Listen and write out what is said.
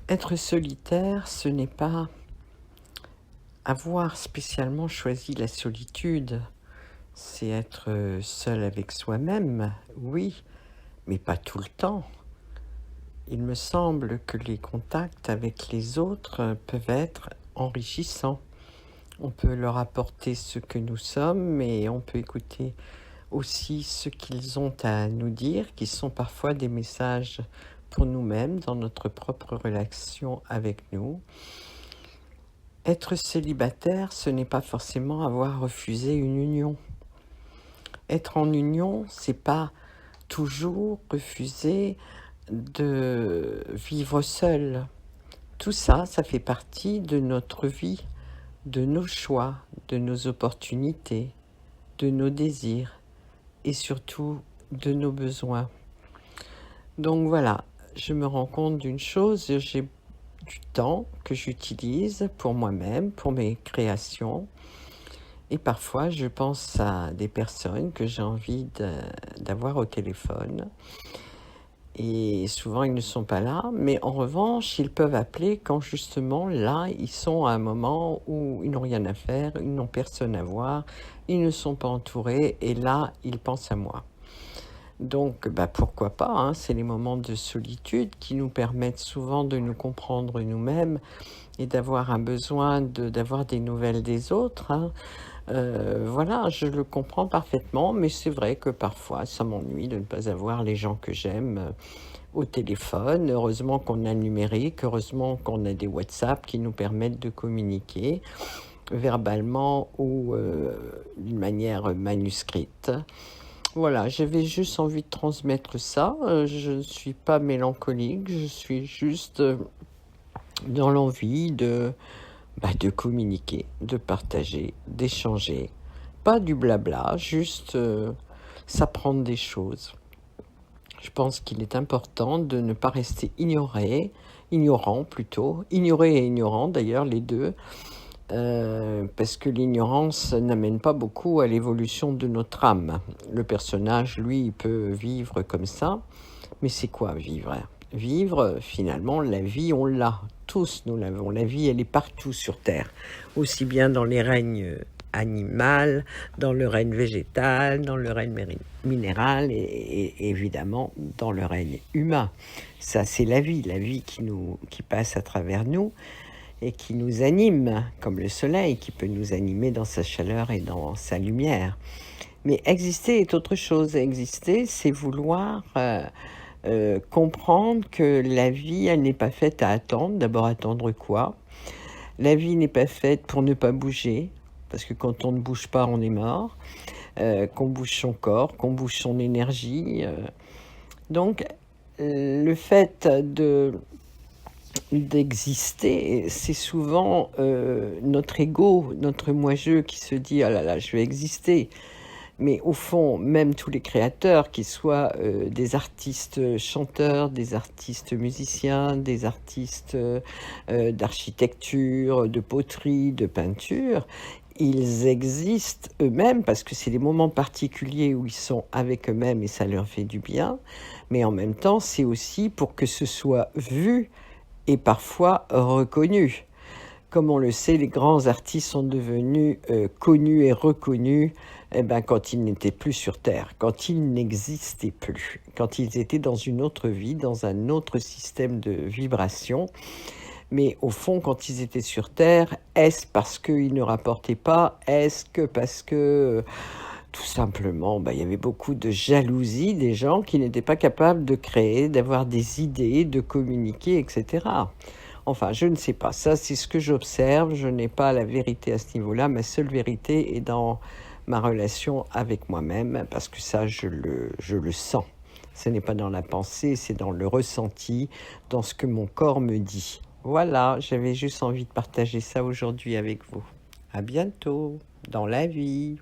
Être solitaire, ce n'est pas avoir spécialement choisi la solitude. C'est être seul avec soi-même, oui, mais pas tout le temps. Il me semble que les contacts avec les autres peuvent être enrichissants. On peut leur apporter ce que nous sommes, mais on peut écouter aussi ce qu'ils ont à nous dire, qui sont parfois des messages pour nous-mêmes dans notre propre relation avec nous. Être célibataire, ce n'est pas forcément avoir refusé une union. Être en union, c'est pas toujours refuser de vivre seul. Tout ça, ça fait partie de notre vie, de nos choix, de nos opportunités, de nos désirs et surtout de nos besoins. Donc voilà, je me rends compte d'une chose, j'ai du temps que j'utilise pour moi-même, pour mes créations. Et parfois, je pense à des personnes que j'ai envie d'avoir au téléphone. Et souvent, ils ne sont pas là. Mais en revanche, ils peuvent appeler quand justement, là, ils sont à un moment où ils n'ont rien à faire, ils n'ont personne à voir, ils ne sont pas entourés. Et là, ils pensent à moi. Donc, pourquoi pas, hein, c'est les moments de solitude qui nous permettent souvent de nous comprendre nous-mêmes et d'avoir un besoin d'avoir des nouvelles des autres, hein. Voilà, je le comprends parfaitement, mais c'est vrai que parfois, ça m'ennuie de ne pas avoir les gens que j'aime au téléphone. Heureusement qu'on a le numérique, heureusement qu'on a des WhatsApp qui nous permettent de communiquer verbalement ou d'une manière manuscrite. Voilà, j'avais juste envie de transmettre ça. Je ne suis pas mélancolique, je suis juste dans l'envie de communiquer, de partager, d'échanger. Pas du blabla, juste s'apprendre des choses. Je pense qu'il est important de ne pas rester ignorant plutôt, ignoré et ignorant d'ailleurs les deux, parce que l'ignorance n'amène pas beaucoup à l'évolution de notre âme. Le personnage, lui, il peut vivre comme ça, mais c'est quoi vivre ? Vivre, finalement, la vie, on l'a. Tous, nous l'avons. La vie, elle est partout sur Terre. Aussi bien dans les règnes animal, dans le règne végétal, dans le règne minéral et évidemment dans le règne humain. Ça, c'est la vie qui passe à travers nous et qui nous anime, comme le soleil qui peut nous animer dans sa chaleur et dans sa lumière. Mais exister est autre chose. Exister, c'est vouloir comprendre que la vie, elle n'est pas faite à attendre. D'abord, attendre quoi ? La vie n'est pas faite pour ne pas bouger, parce que quand on ne bouge pas, on est mort. Qu'on bouge son corps, qu'on bouge son énergie. Donc, le fait d'exister, c'est souvent notre ego, notre moi-je qui se dit « Ah là là, je vais exister ». Mais au fond, même tous les créateurs, qu'ils soient des artistes chanteurs, des artistes musiciens, des artistes d'architecture, de poterie, de peinture, ils existent eux-mêmes parce que c'est des moments particuliers où ils sont avec eux-mêmes et ça leur fait du bien. Mais en même temps, c'est aussi pour que ce soit vu et parfois reconnu. Comme on le sait, les grands artistes sont devenus connus et reconnus quand ils n'étaient plus sur Terre, quand ils n'existaient plus, quand ils étaient dans une autre vie, dans un autre système de vibration. Mais au fond, quand ils étaient sur Terre, est-ce parce qu'ils ne rapportaient pas ? Est-ce que parce que, tout simplement, il y avait beaucoup de jalousie des gens qui n'étaient pas capables de créer, d'avoir des idées, de communiquer, etc. Enfin, je ne sais pas. Ça, c'est ce que j'observe. Je n'ai pas la vérité à ce niveau-là. Ma seule vérité est dans ma relation avec moi-même, parce que ça, je le sens. Ce n'est pas dans la pensée, c'est dans le ressenti, dans ce que mon corps me dit. Voilà, j'avais juste envie de partager ça aujourd'hui avec vous. À bientôt dans la vie.